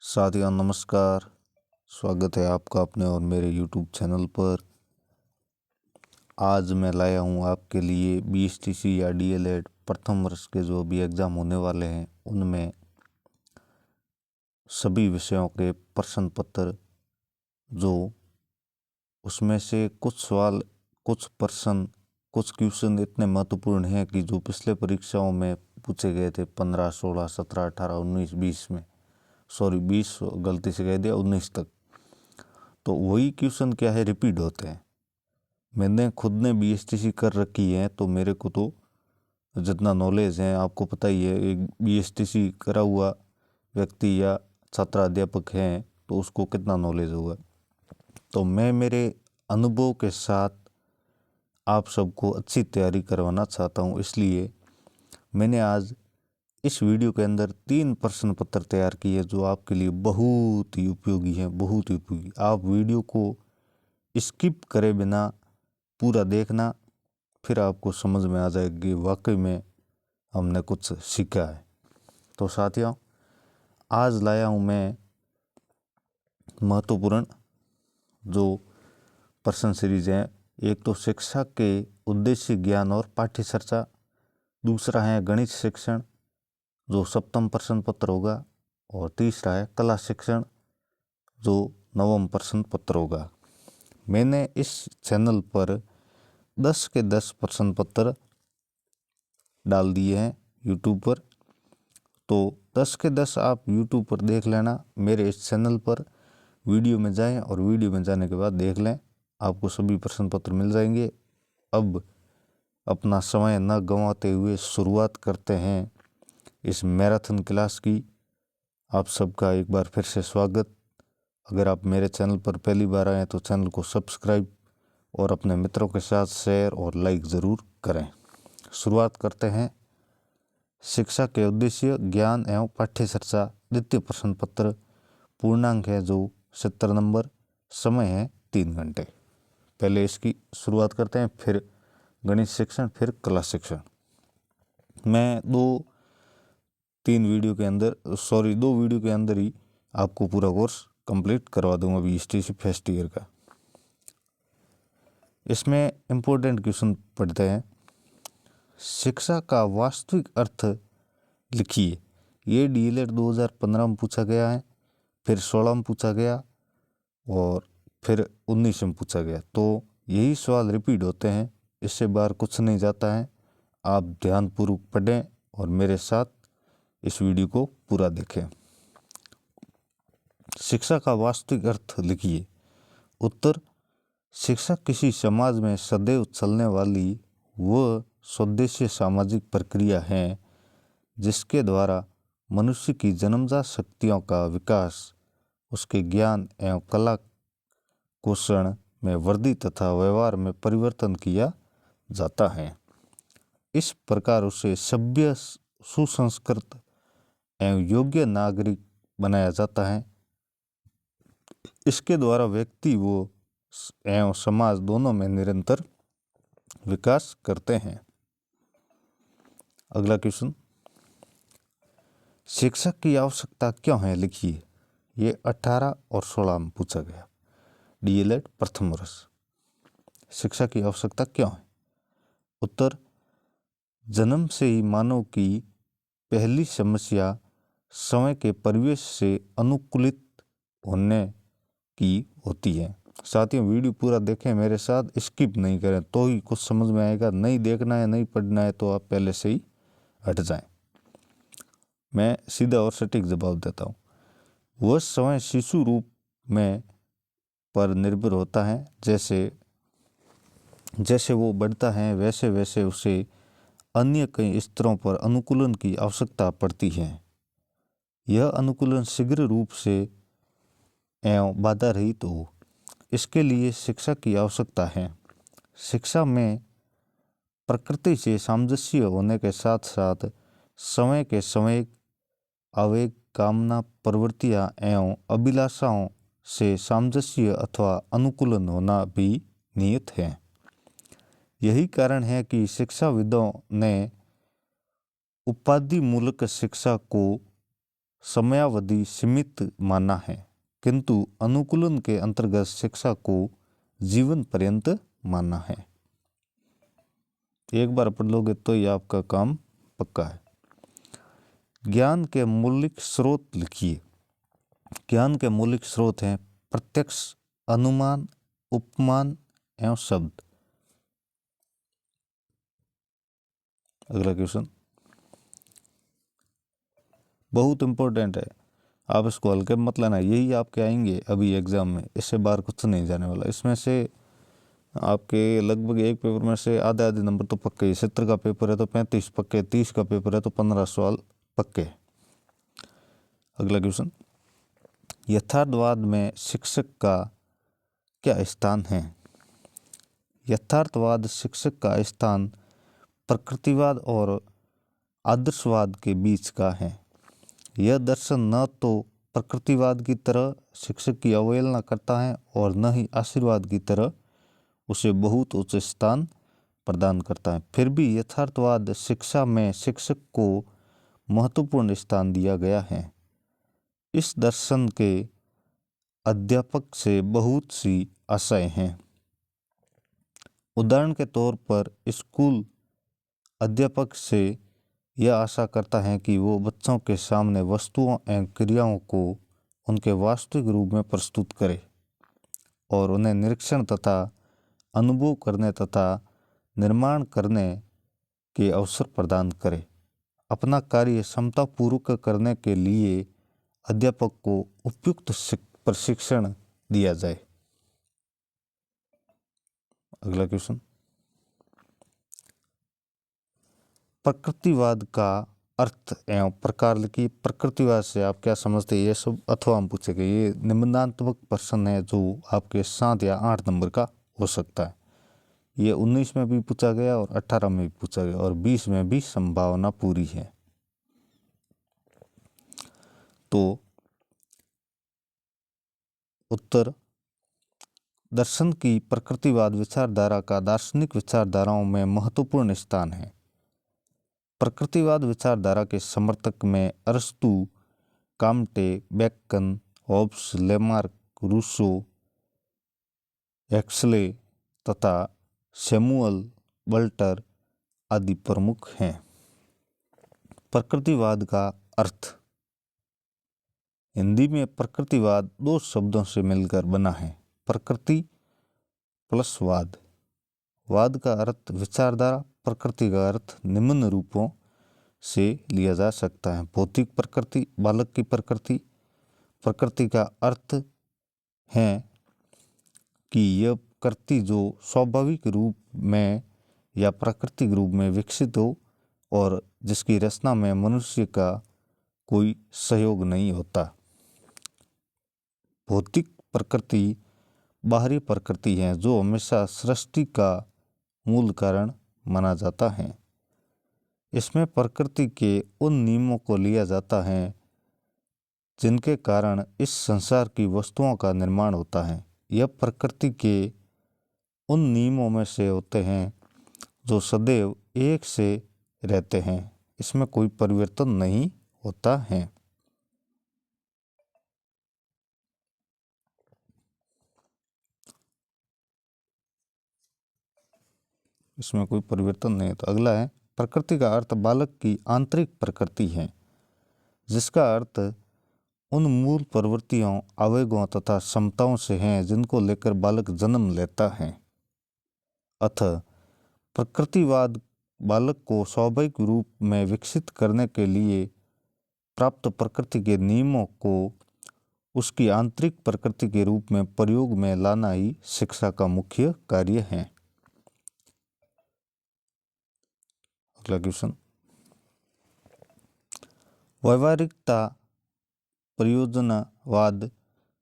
साथियों नमस्कार। स्वागत है आपका अपने और मेरे YouTube चैनल पर। आज मैं लाया हूँ आपके लिए BSTC या DLED प्रथम वर्ष के जो भी एग्ज़ाम होने वाले हैं उनमें सभी विषयों के प्रश्न पत्र, जो उसमें से कुछ सवाल, कुछ प्रश्न, कुछ क्वेश्चन इतने महत्वपूर्ण हैं कि जो पिछले परीक्षाओं में पूछे गए थे 15, 16, 17, 18, 19, 20 में, 20 गलती से कह दिया, 19 तक, तो वही क्वेश्चन क्या है, रिपीट होते हैं। मैंने खुद ने BSTC कर रखी है तो मेरे को तो जितना नॉलेज है आपको पता ही है। एक BSTC करा हुआ व्यक्ति या छात्र अध्यापक हैं तो उसको कितना नॉलेज होगा। तो मैं मेरे अनुभव के साथ आप सबको अच्छी तैयारी करवाना चाहता हूँ, इसलिए मैंने आज इस वीडियो के अंदर 3 प्रश्न पत्र तैयार किए जो आपके लिए बहुत ही उपयोगी हैं, बहुत ही उपयोगी। आप वीडियो को स्किप करे बिना पूरा देखना, फिर आपको समझ में आ जाएगी वाकई में हमने कुछ सीखा है। तो साथियों, आज लाया हूँ मैं महत्वपूर्ण जो प्रश्न सीरीज है। एक तो शिक्षा के उद्देश्य, ज्ञान और पाठ्य चर्चा, दूसरा है गणित शिक्षण जो 7वां प्रश्न पत्र होगा, और तीसरा है कला शिक्षण जो 9वां प्रश्न पत्र होगा। मैंने इस चैनल पर 10 के 10 प्रश्न पत्र डाल दिए हैं यूट्यूब पर, तो 10 के 10 आप यूट्यूब पर देख लेना। मेरे इस चैनल पर वीडियो में जाएं और वीडियो में जाने के बाद देख लें, आपको सभी प्रश्न पत्र मिल जाएंगे। अब अपना समय न गंवाते हुए शुरुआत करते हैं इस मैराथन क्लास की। आप सबका एक बार फिर से स्वागत। अगर आप मेरे चैनल पर पहली बार आए तो चैनल को सब्सक्राइब और अपने मित्रों के साथ शेयर और लाइक ज़रूर करें। शुरुआत करते हैं। शिक्षा के उद्देश्य, ज्ञान एवं पाठ्य चर्चा, द्वितीय प्रश्न पत्र, पूर्णांक है जो 70 नंबर, समय है 3 घंटे। पहले इसकी शुरुआत करते हैं, फिर गणित शिक्षण, फिर कला शिक्षण। मैं दो वीडियो के अंदर ही आपको पूरा कोर्स कंप्लीट करवा दूंगा BSTC फर्स्ट ईयर का। इसमें इम्पोर्टेंट क्वेश्चन पढ़ते हैं। शिक्षा का वास्तविक अर्थ लिखिए। ये DLED 2015 में पूछा गया है, फिर 16 में पूछा गया और फिर 19 में पूछा गया। तो यही सवाल रिपीट होते हैं, इससे बाहर कुछ नहीं जाता है। आप ध्यानपूर्वक पढ़ें और मेरे साथ इस वीडियो को पूरा देखें। शिक्षा का वास्तविक अर्थ लिखिए। उत्तर, शिक्षा किसी समाज में सदैव चलने वाली वह स्वदेशी सामाजिक प्रक्रिया है जिसके द्वारा मनुष्य की जन्मजात शक्तियों का विकास उसके ज्ञान एवं कला कौशल में वृद्धि तथा व्यवहार में परिवर्तन किया जाता है। इस प्रकार उसे सभ्य, सुसंस्कृत एवं योग्य नागरिक बनाया जाता है। इसके द्वारा व्यक्ति वो एवं समाज दोनों में निरंतर विकास करते हैं। अगला क्वेश्चन, शिक्षक की आवश्यकता क्यों है लिखिए। ये 18 और 16 में पूछा गया। DLED प्रथम वर्ष, शिक्षा की आवश्यकता क्यों है। उत्तर, जन्म से ही मानव की पहली समस्या समय के परिवेश से अनुकूलित होने की होती है। साथियों, वीडियो पूरा देखें मेरे साथ, स्किप नहीं करें तो ही कुछ समझ में आएगा। नहीं देखना है, नहीं पढ़ना है तो आप पहले से ही हट जाएं। मैं सीधा और सटीक जवाब देता हूँ। वह समय शिशु रूप में पर निर्भर होता है। जैसे जैसे वो बढ़ता है वैसे वैसे उसे अन्य कई स्तरों पर अनुकूलन की आवश्यकता पड़ती है। यह अनुकूलन शीघ्र रूप से एवं बाधा रहित हो, इसके लिए शिक्षा की आवश्यकता है। शिक्षा में प्रकृति से सामंजस्य होने के साथ साथ समय के समय आवेग, कामना, प्रवृत्तियां एवं अभिलाषाओं से सामंजस्य अथवा अनुकूलन होना भी नियत है। यही कारण है कि शिक्षाविदों ने उपाधि मूलक शिक्षा को समयावधि सीमित माना है, किंतु अनुकूलन के अंतर्गत शिक्षा को जीवन पर्यंत माना है। एक बार पढ़ लोगे तो ये आपका काम पक्का है। ज्ञान के मौलिक स्रोत लिखिए। ज्ञान के मौलिक स्रोत हैं प्रत्यक्ष, अनुमान, उपमान एवं शब्द। अगला क्वेश्चन बहुत इंपॉर्टेंट है, आप इसको हल्के मत लेना, यही आपके आएंगे अभी एग्जाम में, इससे बाहर कुछ नहीं जाने वाला। इसमें से आपके लगभग एक पेपर में से आधे आधे नंबर तो पक्के। 70 का पेपर है तो 35 पक्के, 30 का पेपर है तो 15 सवाल पक्के। अगला क्वेश्चन, यथार्थवाद में शिक्षक का क्या स्थान है? यथार्थवाद शिक्षक का स्थान प्रकृतिवाद और आदर्शवाद के बीच का है। यह दर्शन न तो प्रकृतिवाद की तरह शिक्षक की अवहेलना करता है और न ही आशीर्वाद की तरह उसे बहुत उच्च स्थान प्रदान करता है। फिर भी यथार्थवाद शिक्षा में शिक्षक को महत्वपूर्ण स्थान दिया गया है। इस दर्शन के अध्यापक से बहुत सी आशाएं हैं। उदाहरण के तौर पर स्कूल अध्यापक से यह आशा करता है कि वो बच्चों के सामने वस्तुओं एवं क्रियाओं को उनके वास्तविक रूप में प्रस्तुत करे और उन्हें निरीक्षण तथा अनुभव करने तथा निर्माण करने के अवसर प्रदान करे। अपना कार्य क्षमतापूर्वक करने के लिए अध्यापक को उपयुक्त प्रशिक्षण दिया जाए। अगला क्वेश्चन, प्रकृतिवाद का अर्थ एवं प्रकार लिखिए। प्रकृतिवाद से आप क्या समझते हैं, ये सब अथवा हम पूछेंगे। ये निबंधात्मक प्रश्न है जो आपके 7 या 8 नंबर का हो सकता है। ये 19 में भी पूछा गया और 18 में भी पूछा गया और 20 में भी संभावना पूरी है। तो उत्तर, दर्शन की प्रकृतिवाद विचारधारा का दार्शनिक विचारधाराओं में महत्वपूर्ण स्थान है। प्रकृतिवाद विचारधारा के समर्थक में अरस्तु, Comte, Bacon, Hobbes, Lamarck, Rousseau, Huxley तथा सैमुअल बल्टर आदि प्रमुख हैं। प्रकृतिवाद का अर्थ, हिंदी में प्रकृतिवाद 2 शब्दों से मिलकर बना है, प्रकृति प्लस वाद। वाद का अर्थ विचारधारा, प्रकृति का अर्थ निम्न रूपों से लिया जा सकता है। भौतिक प्रकृति, बालक की प्रकृति। प्रकृति का अर्थ है कि यह प्रकृति जो स्वाभाविक रूप में या प्राकृतिक रूप में विकसित हो और जिसकी रचना में मनुष्य का कोई सहयोग नहीं होता। भौतिक प्रकृति बाहरी प्रकृति है जो हमेशा सृष्टि का मूल कारण माना जाता है। इसमें प्रकृति के उन नियमों को लिया जाता है जिनके कारण इस संसार की वस्तुओं का निर्माण होता है। यह प्रकृति के उन नियमों में से होते हैं जो सदैव एक से रहते हैं, इसमें कोई परिवर्तन नहीं होता है। इसमें कोई परिवर्तन नहीं होता। अगला है, प्रकृति का अर्थ बालक की आंतरिक प्रकृति है, जिसका अर्थ उन मूल प्रवृत्तियों, आवेगों तथा क्षमताओं से है जिनको लेकर बालक जन्म लेता है। अतः प्रकृतिवाद बालक को स्वाभाविक रूप में विकसित करने के लिए प्राप्त प्रकृति के नियमों को उसकी आंतरिक प्रकृति के रूप में प्रयोग में लाना ही शिक्षा का मुख्य कार्य है। अगला क्वेश्चन, व्यवहारिकता प्रयोजनवाद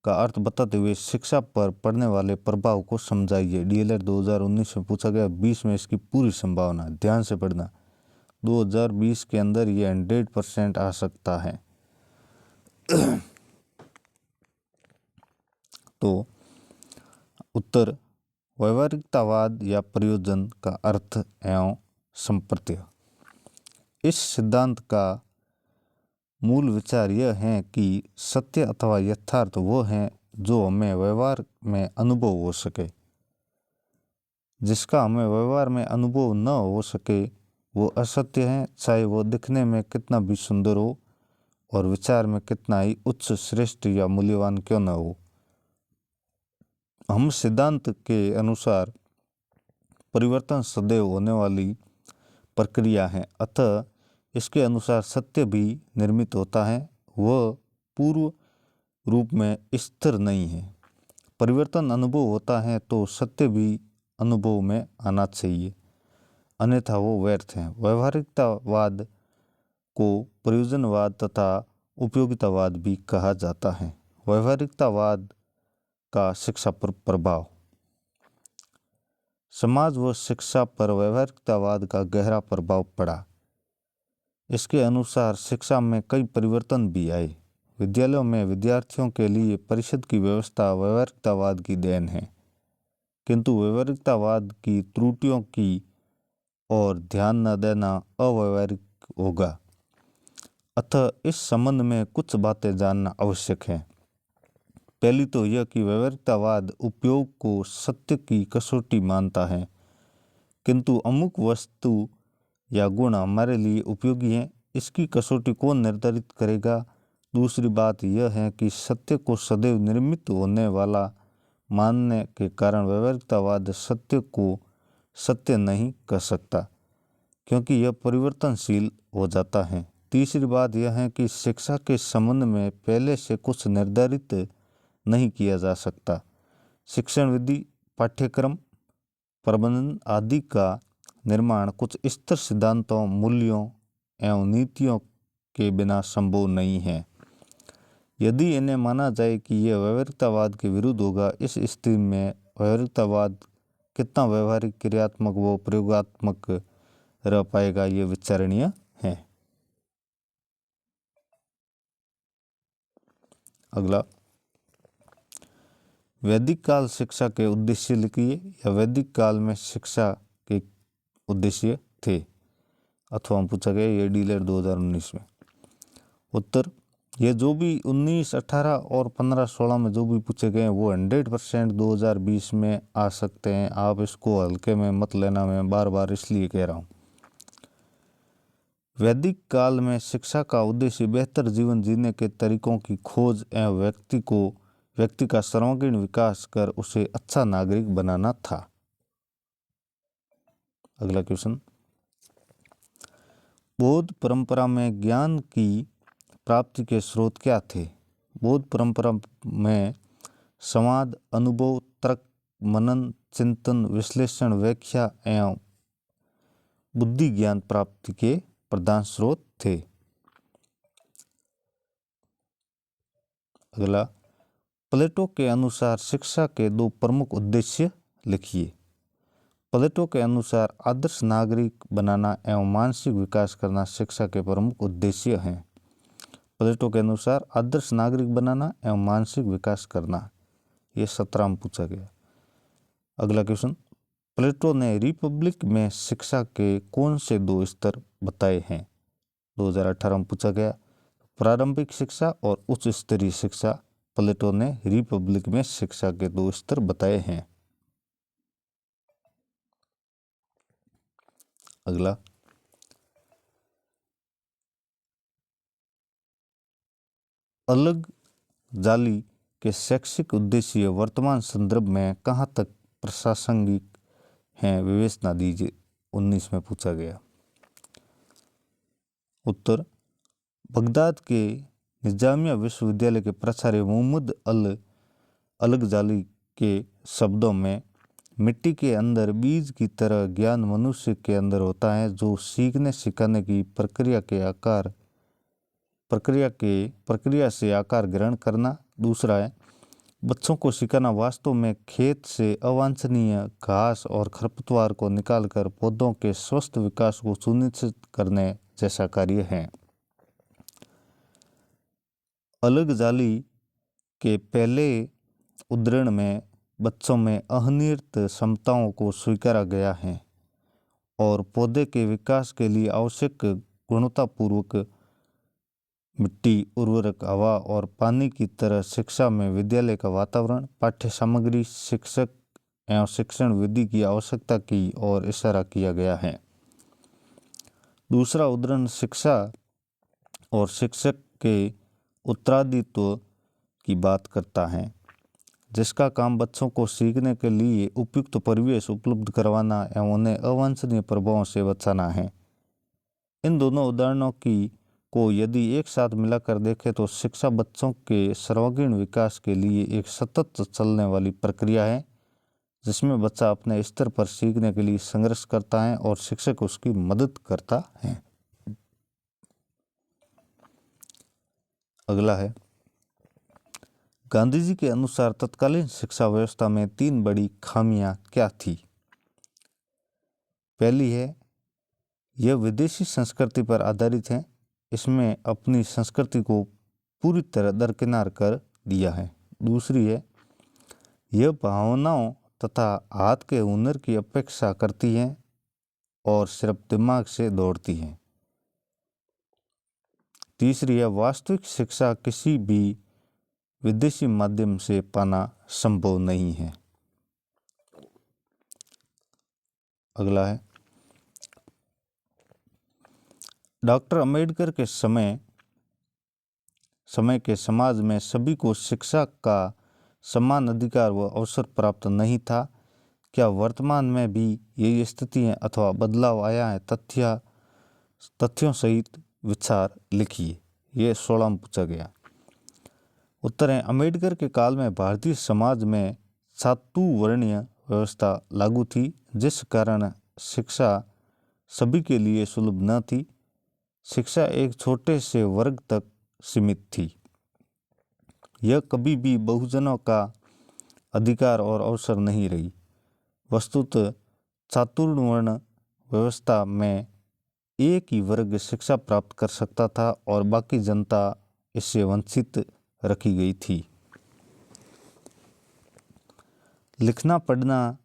का अर्थ बताते हुए शिक्षा पर पड़ने वाले प्रभाव को समझाइए। डीएलएड 2019 में पूछा गया, 20 में इसकी पूरी संभावना, ध्यान से पढ़ना। 2020 के अंदर ये 100% आ सकता है। तो उत्तर, व्यवहारिकतावाद या प्रयोजन का अर्थ एवं संप्रत्य। इस सिद्धांत का मूल विचार यह है कि सत्य अथवा यथार्थ वो है जो हमें व्यवहार में अनुभव हो सके। जिसका हमें व्यवहार में अनुभव न हो सके वो असत्य है, चाहे वो दिखने में कितना भी सुंदर हो और विचार में कितना ही उच्च, श्रेष्ठ या मूल्यवान क्यों न हो। हम सिद्धांत के अनुसार परिवर्तन सदैव होने वाली प्रक्रिया है, अतः इसके अनुसार सत्य भी निर्मित होता है, वह पूर्व रूप में स्थिर नहीं है। परिवर्तन अनुभव होता है तो सत्य भी अनुभव में आना चाहिए, अन्यथा वो व्यर्थ है। व्यवहारिकतावाद को प्रयोजनवाद तथा उपयोगितावाद भी कहा जाता है। व्यवहारिकतावाद का शिक्षा पर प्रभाव। समाज व शिक्षा पर व्यवहारिकतावाद का गहरा प्रभाव पड़ा। इसके अनुसार शिक्षा में कई परिवर्तन भी आए। विद्यालयों में विद्यार्थियों के लिए परिषद की व्यवस्था व्यवहारिकतावाद की देन है, किंतु व्यवहारिकतावाद की त्रुटियों की और ध्यान न देना अव्यवहारिक होगा। अतः इस संबंध में कुछ बातें जानना आवश्यक है। पहली तो यह कि व्यवहारिकतावाद उपयोग को सत्य की कसौटी मानता है, किंतु अमुक वस्तु या गुण हमारे लिए उपयोगी है, इसकी कसौटी कौन निर्धारित करेगा। दूसरी बात यह है कि सत्य को सदैव निर्मित होने वाला मानने के कारण व्यवहारिकतावाद सत्य को सत्य नहीं कह सकता, क्योंकि यह परिवर्तनशील हो जाता है। तीसरी बात यह है कि शिक्षा के संबंध में पहले से कुछ निर्धारित नहीं किया जा सकता। शिक्षण विधि, पाठ्यक्रम, प्रबंधन आदि का निर्माण कुछ स्थिर सिद्धांतों, मूल्यों एवं नीतियों के बिना संभव नहीं है। यदि इन्हें माना जाए कि यह व्यवहारिकतावाद के विरुद्ध होगा, इस स्थिति में व्यवहारिकतावाद कितना व्यवहारिक, क्रियात्मक व प्रयोगात्मक रह पाएगा, ये विचारणीय है। अगला, वैदिक काल शिक्षा के उद्देश्य लिखिए, या वैदिक काल में शिक्षा के उद्देश्य थे, अथवा पूछा गया ये डीलर 2019 में। उत्तर, ये जो भी 19, 18 और 15, 16 में जो भी पूछे गए हैं वो 100% 2020 में आ सकते हैं। आप इसको हल्के में मत लेना, मैं बार बार इसलिए कह रहा हूँ। वैदिक काल में शिक्षा का उद्देश्य बेहतर जीवन जीने के तरीकों की खोज एवं व्यक्ति का सर्वांगीण विकास कर उसे अच्छा नागरिक बनाना था। अगला क्वेश्चन, बौद्ध परंपरा में ज्ञान की प्राप्ति के स्रोत क्या थे। बौद्ध परंपरा में संवाद, अनुभव, तर्क, मनन, चिंतन, विश्लेषण, व्याख्या एवं बुद्धि ज्ञान प्राप्ति के प्रधान स्रोत थे। अगला, प्लेटो के अनुसार शिक्षा के दो प्रमुख उद्देश्य लिखिए। प्लेटो के अनुसार आदर्श नागरिक बनाना एवं मानसिक विकास करना शिक्षा के प्रमुख उद्देश्य हैं। प्लेटो के अनुसार आदर्श नागरिक बनाना एवं मानसिक विकास करना, ये 17 में पूछा गया। अगला क्वेश्चन, प्लेटो ने रिपब्लिक में शिक्षा के कौन से 2 स्तर बताए हैं। 2018 में पूछा गया। प्रारंभिक शिक्षा और उच्च स्तरीय शिक्षा, प्लेटो ने रिपब्लिक में शिक्षा के 2 स्तर बताए हैं। अगला, अलग जाली के शैक्षिक उद्देश्य वर्तमान संदर्भ में कहाँ तक प्रासंगिक हैं, विवेचना दीजिए। 19 में पूछा गया। उत्तर, बगदाद के निजामिया विश्वविद्यालय के प्राचार्य मोहम्मद अलग जाली के शब्दों में मिट्टी के अंदर बीज की तरह ज्ञान मनुष्य के अंदर होता है, जो सीखने सिखाने की प्रक्रिया से आकार ग्रहण करना। दूसरा है, बच्चों को सिखाना वास्तव में खेत से अवांछनीय घास और खरपतवार को निकालकर पौधों के स्वस्थ विकास को सुनिश्चित करने जैसा कार्य है। अलग जाली के पहले उद्धरण में बच्चों में अनिर्णित क्षमताओं को स्वीकारा गया है और पौधे के विकास के लिए आवश्यक गुणवत्तापूर्वक मिट्टी, उर्वरक, हवा और पानी की तरह शिक्षा में विद्यालय का वातावरण, पाठ्य सामग्री, शिक्षक एवं शिक्षण विधि की आवश्यकता की ओर इशारा किया गया है। दूसरा उदाहरण शिक्षा और शिक्षक के उत्तरादित्व की बात करता है, जिसका काम बच्चों को सीखने के लिए उपयुक्त परिवेश उपलब्ध करवाना एवं उन्हें अवांछनीय प्रभावों से बचाना है। इन दोनों उदाहरणों को यदि एक साथ मिलाकर देखें तो शिक्षा बच्चों के सर्वांगीण विकास के लिए एक सतत चलने वाली प्रक्रिया है, जिसमें बच्चा अपने स्तर पर सीखने के लिए संघर्ष करता है और शिक्षक उसकी मदद करता है। अगला है, गांधी जी के अनुसार तत्कालीन शिक्षा व्यवस्था में 3 बड़ी खामियां क्या थी। पहली है, यह विदेशी संस्कृति पर आधारित है। इसमें अपनी संस्कृति को पूरी तरह दरकिनार कर दिया है। दूसरी है, यह भावनाओं तथा हाथ के हुनर की अपेक्षा करती है और सिर्फ दिमाग से दौड़ती है। तीसरी है, वास्तविक शिक्षा किसी भी विदेशी माध्यम से पाना संभव नहीं है। अगला है, डॉक्टर अंबेडकर के समय के समाज में सभी को शिक्षा का समान अधिकार व अवसर प्राप्त नहीं था। क्या वर्तमान में भी यही स्थिति है अथवा बदलाव आया है? तथ्यों सहित विचार लिखिए। ये 16 में पूछा गया। उत्तर है, अंबेडकर के काल में भारतीय समाज में चातुर्वर्णीय व्यवस्था लागू थी, जिस कारण शिक्षा सभी के लिए सुलभ न थी। शिक्षा एक छोटे से वर्ग तक सीमित थी। यह कभी भी बहुजनों का अधिकार और अवसर नहीं रही। वस्तुतः चातुर्वर्ण व्यवस्था में एक ही वर्ग शिक्षा प्राप्त कर सकता था और बाकी जनता इससे वंचित रखी गई थी। लिखना पढ़ना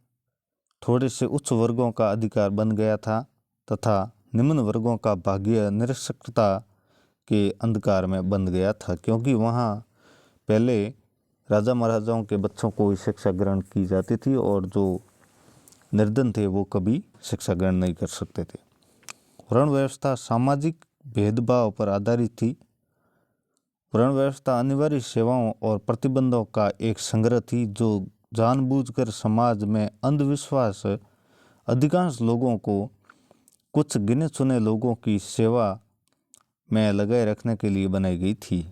थोड़े से उच्च वर्गों का अधिकार बन गया था तथा निम्न वर्गों का भाग्य निरक्षरता के अंधकार में बंध गया था, क्योंकि वहाँ पहले राजा महाराजाओं के बच्चों को ही शिक्षा ग्रहण की जाती थी और जो निर्धन थे वो कभी शिक्षा ग्रहण नहीं कर सकते थे। वर्ण व्यवस्था सामाजिक भेदभाव पर आधारित थी। वर्ण व्यवस्था अनिवार्य सेवाओं और प्रतिबंधों का एक संग्रह थी जो जानबूझकर समाज में अंधविश्वास अधिकांश लोगों को कुछ गिने चुने लोगों की सेवा में लगाए रखने के लिए बनाई गई थी।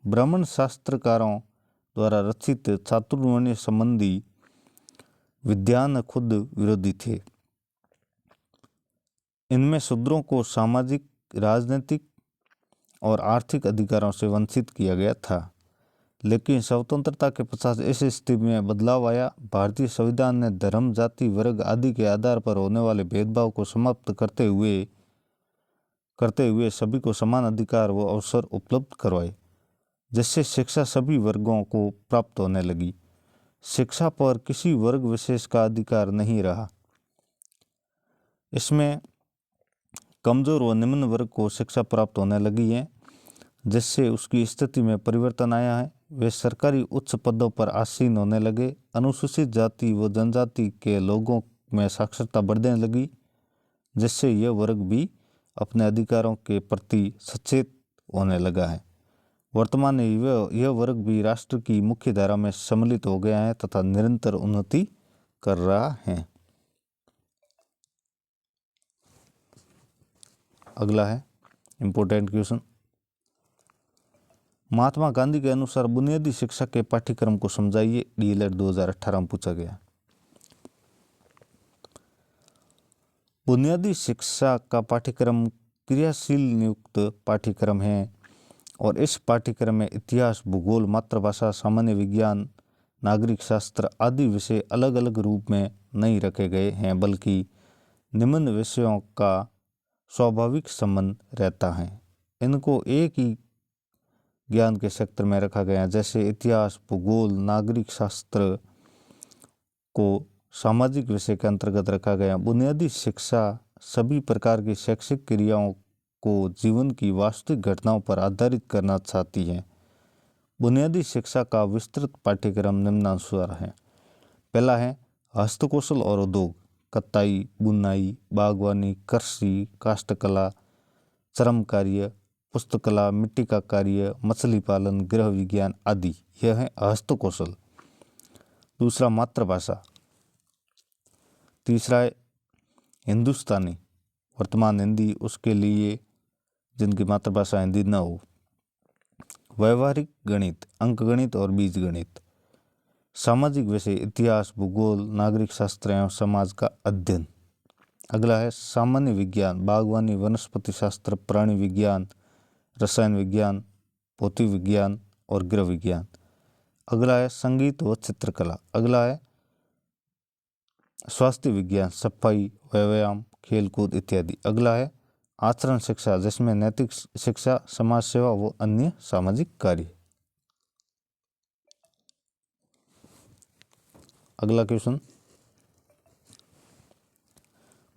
ब्राह्मण शास्त्रकारों द्वारा रचित चातुर्वर्ण्य संबंधी विधान खुद विरोधी थे। इनमें शूद्रों को सामाजिक, राजनीतिक और आर्थिक अधिकारों से वंचित किया गया था। लेकिन स्वतंत्रता के पश्चात इस स्थिति में बदलाव आया। भारतीय संविधान ने धर्म, जाति, वर्ग आदि के आधार पर होने वाले भेदभाव को समाप्त करते हुए सभी को समान अधिकार व अवसर उपलब्ध करवाए, जिससे शिक्षा सभी वर्गों को प्राप्त होने लगी। शिक्षा पर किसी वर्ग विशेष का अधिकार नहीं रहा। इसमें कमजोर व निम्न वर्ग को शिक्षा प्राप्त होने लगी है, जिससे उसकी स्थिति में परिवर्तन आया है। वे सरकारी उच्च पदों पर आसीन होने लगे। अनुसूचित जाति व जनजाति के लोगों में साक्षरता बढ़ने लगी, जिससे यह वर्ग भी अपने अधिकारों के प्रति सचेत होने लगा है। वर्तमान में यह वर्ग भी राष्ट्र की मुख्य धारा में सम्मिलित हो गया है तथा निरंतर उन्नति कर रहा है। अगला है इम्पोर्टेंट क्वेश्चन, महात्मा गांधी के अनुसार बुनियादी शिक्षा के पाठ्यक्रम को समझाइए। डीएलएड 2018 में पूछा गया। बुनियादी शिक्षा का पाठ्यक्रम क्रियाशील नियुक्त पाठ्यक्रम है और इस पाठ्यक्रम में इतिहास, भूगोल, मातृभाषा, सामान्य विज्ञान, नागरिक शास्त्र आदि विषय अलग अलग रूप में नहीं रखे गए हैं, बल्कि निम्न विषयों का स्वाभाविक संबंध रहता है। इनको एक ही ज्ञान के क्षेत्र में रखा गया है। जैसे इतिहास, भूगोल, नागरिक शास्त्र को सामाजिक विषय के अंतर्गत रखा गया। बुनियादी शिक्षा सभी प्रकार की शैक्षिक क्रियाओं को जीवन की वास्तविक घटनाओं पर आधारित करना चाहती है। बुनियादी शिक्षा का विस्तृत पाठ्यक्रम निम्नानुसार है। पहला है हस्तकौशल और उद्योग, कताई, बुनाई, बागवानी, कृषि, काष्ठकला, चर्म कार्य, पुस्तकला, मिट्टी का कार्य, मछली पालन, गृह विज्ञान आदि। यह है हस्तकौशल। दूसरा मातृभाषा। तीसरा है हिंदुस्तानी, वर्तमान हिंदी उसके लिए जिनकी मातृभाषा हिंदी न हो। व्यवहारिक गणित, अंकगणित और बीजगणित। सामाजिक विषय, इतिहास, भूगोल, नागरिक शास्त्र एवं समाज का अध्ययन। अगला है सामान्य विज्ञान, बागवानी, वनस्पति शास्त्र, प्राणी विज्ञान, रसायन विज्ञान, भौतिक विज्ञान और गृह विज्ञान। अगला है संगीत व चित्रकला। अगला है स्वास्थ्य विज्ञान, सफाई, व्यायाम, खेलकूद इत्यादि। अगला है आचरण शिक्षा, जिसमें नैतिक शिक्षा, समाज सेवा व अन्य सामाजिक कार्य। अगला क्वेश्चन,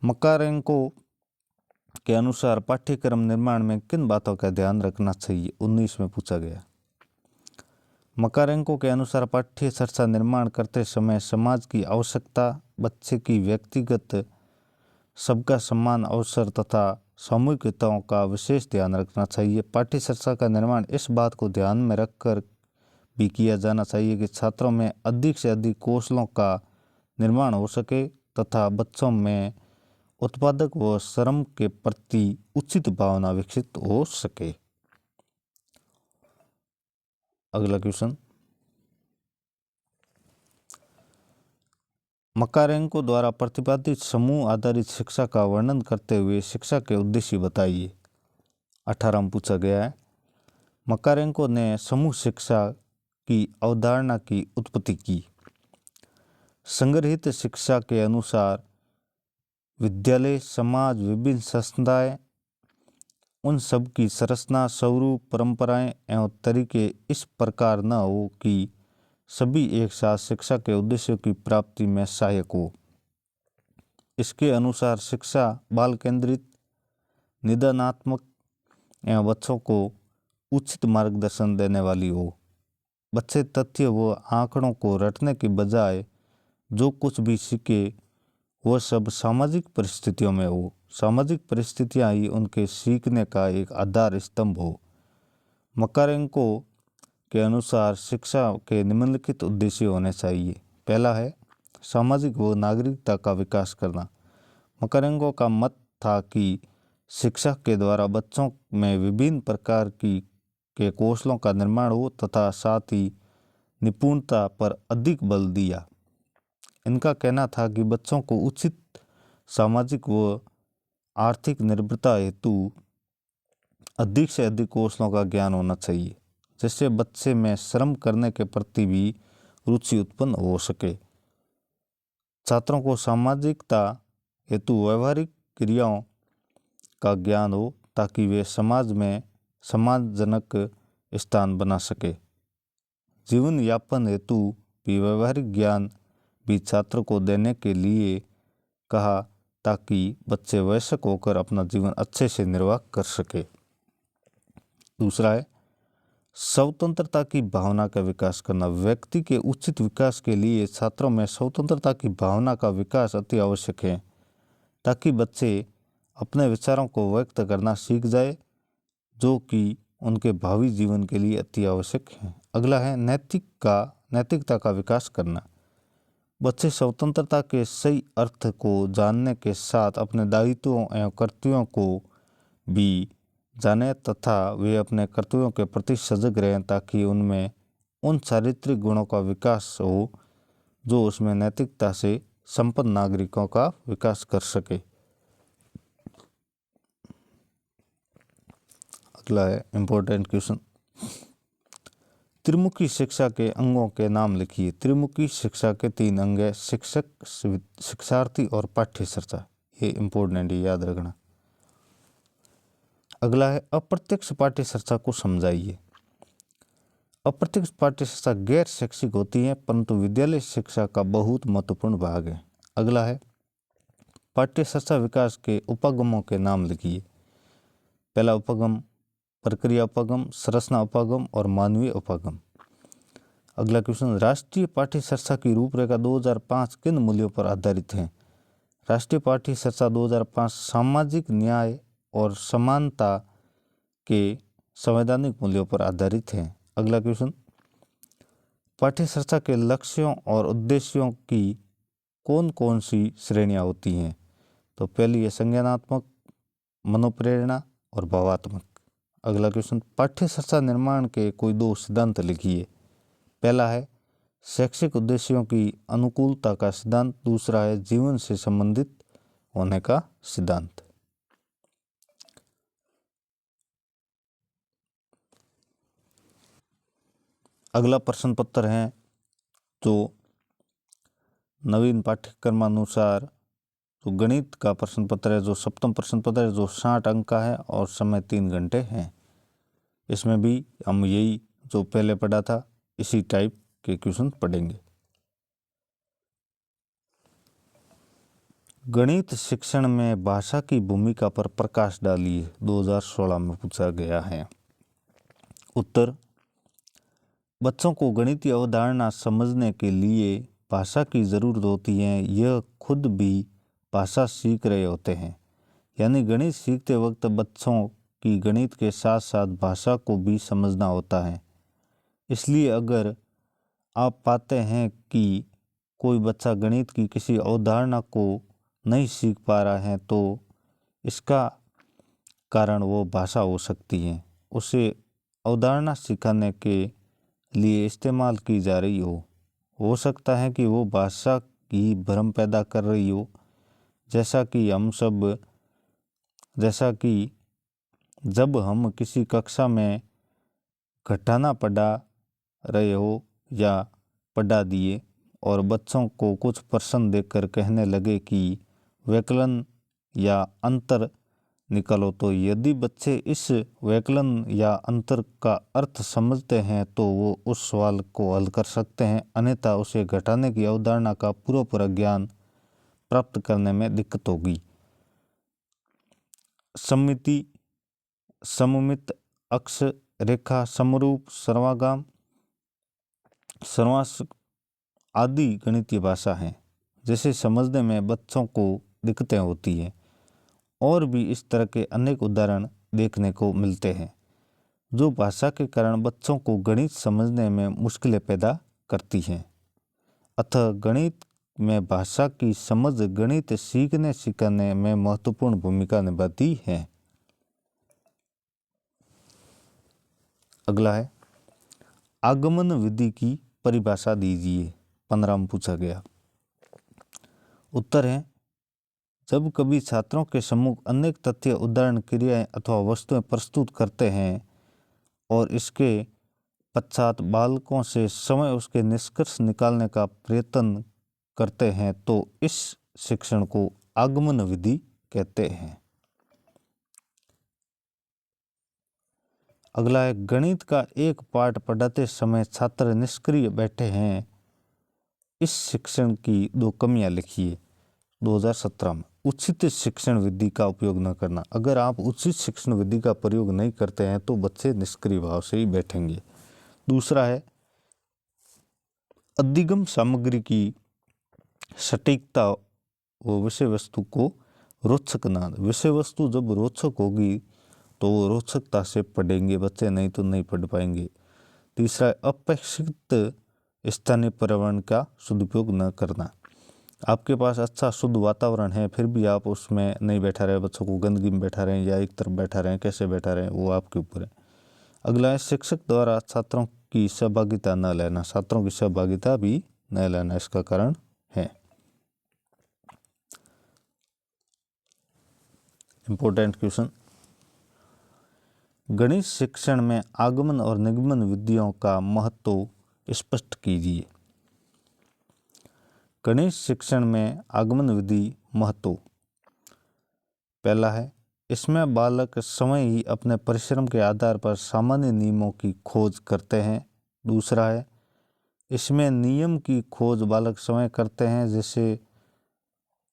मकारेंको के अनुसार पाठ्यक्रम निर्माण में किन बातों का ध्यान रखना चाहिए? 19 में पूछा गया। मकारेंको के अनुसार पाठ्य चर्चा निर्माण करते समय समाज की आवश्यकता, बच्चे की व्यक्तिगत, सबका समान अवसर तथा सामूहिक हितों का विशेष ध्यान रखना चाहिए। पाठ्य चर्चा का निर्माण इस बात को ध्यान में रखकर भी किया जाना चाहिए कि छात्रों में अधिक से अधिक कौशलों का निर्माण हो सके तथा बच्चों में उत्पादक व श्रम के प्रति उचित भावना विकसित हो सके। अगला क्वेश्चन, मकारेंको द्वारा प्रतिपादित समूह आधारित शिक्षा का वर्णन करते हुए शिक्षा के उद्देश्य बताइए। 18 में पूछा गया है। मकारेंको ने समूह शिक्षा की अवधारणा की उत्पत्ति की। संग्रहित शिक्षा के अनुसार विद्यालय, समाज, विभिन्न संस्थाएं, उन सब की संरचना, स्वरूप, परंपराएं एवं तरीके इस प्रकार न हो कि सभी एक साथ शिक्षा के उद्देश्यों की प्राप्ति में सहायक हो। इसके अनुसार शिक्षा बाल केंद्रित, निदानात्मक एवं बच्चों को उचित मार्गदर्शन देने वाली हो। बच्चे तथ्य व आंकड़ों को रटने के बजाय जो कुछ भी सीखे वह सब सामाजिक परिस्थितियों में हो। सामाजिक परिस्थितियां ही उनके सीखने का एक आधार स्तंभ हो। मकारेंको के अनुसार शिक्षा के निम्नलिखित उद्देश्य होने चाहिए। पहला है सामाजिक व नागरिकता का विकास करना। मकारेंको का मत था कि शिक्षा के द्वारा बच्चों में विभिन्न प्रकार के कौशलों का निर्माण हो तथा साथ ही निपुणता पर अधिक बल दिया। इनका कहना था कि बच्चों को उचित सामाजिक व आर्थिक निर्भरता हेतु अधिक से अधिक कौशलों का ज्ञान होना चाहिए, जिससे बच्चे में श्रम करने के प्रति भी रुचि उत्पन्न हो सके। छात्रों को सामाजिकता हेतु व्यवहारिक क्रियाओं का ज्ञान हो ताकि वे समाज में सम्मानजनक स्थान बना सके। जीवन यापन हेतु भी व्यवहारिक ज्ञान भी छात्र को देने के लिए कहा ताकि बच्चे वयस्क होकर अपना जीवन अच्छे से निर्वाह कर सके। दूसरा है स्वतंत्रता की भावना का विकास करना। व्यक्ति के उचित विकास के लिए छात्रों में स्वतंत्रता की भावना का विकास अति आवश्यक है ताकि बच्चे अपने विचारों को व्यक्त करना सीख जाए, जो कि उनके भावी जीवन के लिए अति आवश्यक है। अगला है नैतिकता का विकास करना। बच्चे स्वतंत्रता के सही अर्थ को जानने के साथ अपने दायित्वों एवं कर्तव्यों को भी जाने तथा वे अपने कर्तव्यों के प्रति सजग रहें ताकि उनमें उन चारित्रिक गुणों का विकास हो जो उसमें नैतिकता से संपन्न नागरिकों का विकास कर सके। अगला है इम्पोर्टेंट क्वेश्चन, त्रिमुखी शिक्षा के अंगों के नाम लिखिए। त्रिमुखी शिक्षा के 3 अंग है, शिक्षक, शिक्षार्थी और पाठ्य चर्चा। ये इम्पोर्टेंट है, याद रखना। अगला है अप्रत्यक्ष पाठ्य चर्चा को समझाइए। अप्रत्यक्ष पाठ्य चर्चा गैर शैक्षिक होती है परंतु विद्यालय शिक्षा का बहुत महत्वपूर्ण भाग है। अगला है पाठ्य चर्चा विकास के उपागमों के नाम लिखिए। पहला उपगम प्रक्रिया उपगम, संरचना उपगम और मानवीय उपगम। अगला क्वेश्चन, राष्ट्रीय पाठ्यचर्या की रूपरेखा 2005 किन मूल्यों पर आधारित है? राष्ट्रीय पाठ्यचर्या 2005 सामाजिक न्याय और समानता के संवैधानिक मूल्यों पर आधारित है। अगला क्वेश्चन, पाठ्यचर्या के लक्ष्यों और उद्देश्यों की कौन कौन सी श्रेणियां होती हैं? तो पहली है संज्ञानात्मक, मनोप्रेरणा और भावात्मक। अगला क्वेश्चन, पाठ्यचर्या निर्माण के कोई दो सिद्धांत लिखिए। पहला है शैक्षिक उद्देश्यों की अनुकूलता का सिद्धांत, दूसरा है जीवन से संबंधित होने का सिद्धांत। अगला प्रश्न पत्र है जो नवीन पाठ्यक्रमानुसार जो गणित का प्रश्न पत्र है, जो सप्तम प्रश्न पत्र है, जो 60 अंक का है और समय 3 घंटे हैं। इसमें भी हम यही जो पहले पढ़ा था इसी टाइप के क्वेश्चन पढ़ेंगे। गणित शिक्षण में भाषा की भूमिका पर प्रकाश डालिए, 2016 में पूछा गया है। उत्तर, बच्चों को गणितीय अवधारणा समझने के लिए भाषा की ज़रूरत होती है। यह खुद भी भाषा सीख रहे होते हैं, यानी गणित सीखते वक्त बच्चों की गणित के साथ साथ भाषा को भी समझना होता है। इसलिए अगर आप पाते हैं कि कोई बच्चा गणित की किसी अवधारणा को नहीं सीख पा रहा है तो इसका कारण वो भाषा हो सकती है। उसे अवधारणा सिखाने के लिए इस्तेमाल की जा रही हो सकता है कि वो भाषा की भ्रम पैदा कर रही हो, जैसा कि जब हम किसी कक्षा में घटाना पढ़ा रहे हो या पढ़ा दिए और बच्चों को कुछ प्रश्न देकर कहने लगे कि व्यकलन या अंतर निकालो, तो यदि बच्चे इस व्यकलन या अंतर का अर्थ समझते हैं तो वो उस सवाल को हल कर सकते हैं, अन्यथा उसे घटाने की अवधारणा का पूरा ज्ञान प्राप्त करने में दिक्कत होगी। सममिति, सममित, अक्ष रेखा, समरूप, सर्वागाम, सर्वांश आदि गणितीय भाषा हैं जिसे समझने में बच्चों को दिक्कतें होती हैं। और भी इस तरह के अनेक उदाहरण देखने को मिलते हैं जो भाषा के कारण बच्चों को गणित समझने में मुश्किलें पैदा करती हैं। अतः गणित में भाषा की समझ गणित सीखने सिखाने में महत्वपूर्ण भूमिका निभाती है। अगला है आगमन विधि की परिभाषा दीजिए, 15 में पूछा गया। उत्तर है, जब कभी छात्रों के सम्मुख अनेक तथ्य, उदाहरण, क्रियाएं अथवा वस्तुएं प्रस्तुत करते हैं और इसके पश्चात बालकों से समय उसके निष्कर्ष निकालने का प्रयत्न करते हैं तो इस शिक्षण को आगमन विधि कहते हैं। अगला है, गणित का एक पाठ पढ़ाते समय छात्र निष्क्रिय बैठे हैं, इस शिक्षण की दो कमियां लिखिए, 2017 में। उचित शिक्षण विधि का उपयोग न करना, अगर आप उचित शिक्षण विधि का प्रयोग नहीं करते हैं तो बच्चे निष्क्रिय भाव से ही बैठेंगे। दूसरा है, अधिगम सामग्री की सटीकता व विषय वस्तु को रोचक ना, विषय वस्तु जब रोचक होगी तो वो रोचकता से पढ़ेंगे बच्चे, नहीं तो नहीं पढ़ पाएंगे। तीसरा है, अपेक्षित स्थानीय पर्यावरण का सदुपयोग न करना, आपके पास अच्छा शुद्ध वातावरण है फिर भी आप उसमें नहीं बैठा रहे, बच्चों को गंदगी में बैठा रहे हैं या एक तरफ बैठा रहे हैं, कैसे बैठा रहे हैं वो आपके ऊपर है। अगला है, शिक्षक द्वारा छात्रों की सहभागिता न लेना, छात्रों की सहभागिता भी न लेना इसका कारण है। इंपॉर्टेंट क्वेश्चन, गणित शिक्षण में आगमन और निगमन विधियों का महत्व स्पष्ट कीजिए। गणित शिक्षण में आगमन विधि महत्व, पहला है, इसमें बालक स्वयं ही अपने परिश्रम के आधार पर सामान्य नियमों की खोज करते हैं। दूसरा है, इसमें नियम की खोज बालक स्वयं करते हैं, जैसे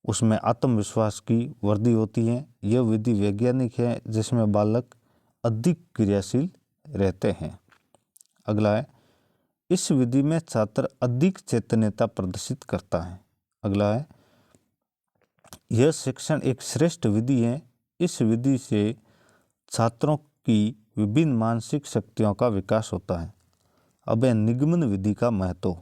उसमें आत्मविश्वास की वृद्धि होती है। यह विधि वैज्ञानिक है जिसमें बालक अधिक क्रियाशील रहते हैं। अगला है, इस विधि में छात्र अधिक चैतन्यता प्रदर्शित करता है। अगला है, यह शिक्षण एक श्रेष्ठ विधि है। इस विधि से छात्रों की विभिन्न मानसिक शक्तियों का विकास होता है। अब है निगमन विधि का महत्व।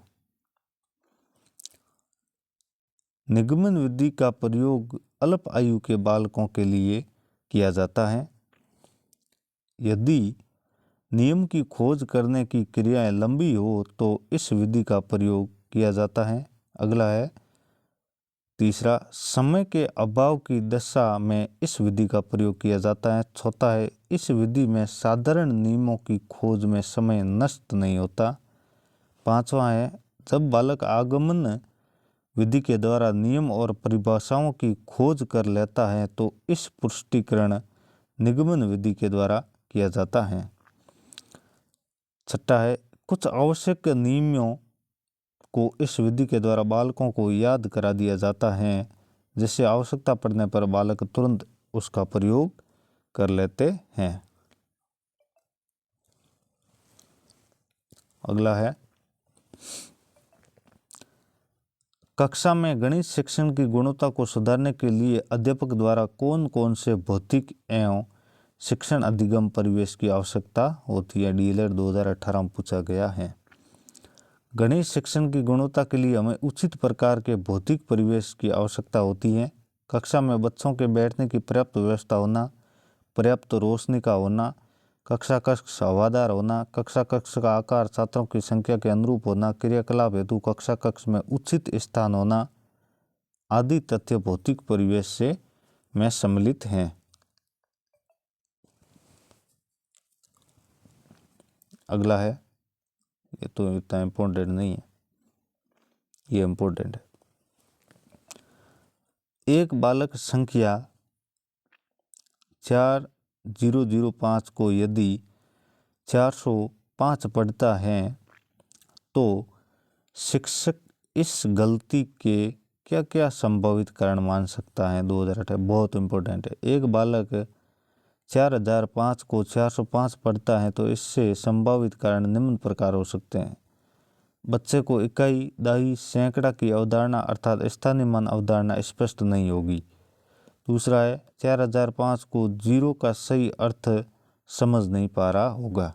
निगमन विधि का प्रयोग अल्प आयु के बालकों के लिए किया जाता है। यदि नियम की खोज करने की क्रियाएं लंबी हो तो इस विधि का प्रयोग किया जाता है। अगला है, तीसरा, समय के अभाव की दशा में इस विधि का प्रयोग किया जाता है। चौथा है, इस विधि में साधारण नियमों की खोज में समय नष्ट नहीं होता। पांचवा है, जब बालक आगमन विधि के द्वारा नियम और परिभाषाओं की खोज कर लेता है तो इस पुष्टिकरण निगमन विधि के द्वारा किया जाता है। छठा है, कुछ आवश्यक नियमों को इस विधि के द्वारा बालकों को याद करा दिया जाता है, जिससे आवश्यकता पड़ने पर बालक तुरंत उसका प्रयोग कर लेते हैं। अगला है, कक्षा में गणित शिक्षण की गुणवत्ता को सुधारने के लिए अध्यापक द्वारा कौन कौन से भौतिक एवं शिक्षण अधिगम परिवेश की आवश्यकता होती है। डीएलएड 2018 में पूछा गया है। गणित शिक्षण की गुणवत्ता के लिए हमें उचित प्रकार के भौतिक परिवेश की आवश्यकता होती है। कक्षा में बच्चों के बैठने की पर्याप्त व्यवस्था होना, पर्याप्त रोशनी का होना, कक्षा कक्ष हवादार होना, कक्षा कक्ष का आकार छात्रों की संख्या के अनुरूप होना, क्रियाकलाप हेतु कक्षा कक्ष में उचित स्थान होना आदि तथ्य भौतिक परिवेश से में सम्मिलित हैं। अगला है, ये तो इतना इम्पोर्टेंट नहीं है, ये इम्पोर्टेंट है। एक बालक संख्या 4005 को यदि 405 पढ़ता है तो शिक्षक इस गलती के क्या क्या संभावित कारण मान सकता है। 2018 बहुत इम्पोर्टेंट है। एक बालक 4005 को 405 पढ़ता है तो इससे संभावित कारण निम्न प्रकार हो सकते हैं। बच्चे को इकाई, दहाई, सैकड़ा की अवधारणा अर्थात स्थानीय मान अवधारणा स्पष्ट नहीं होगी। दूसरा है, 4005 को जीरो का सही अर्थ समझ नहीं पा रहा होगा।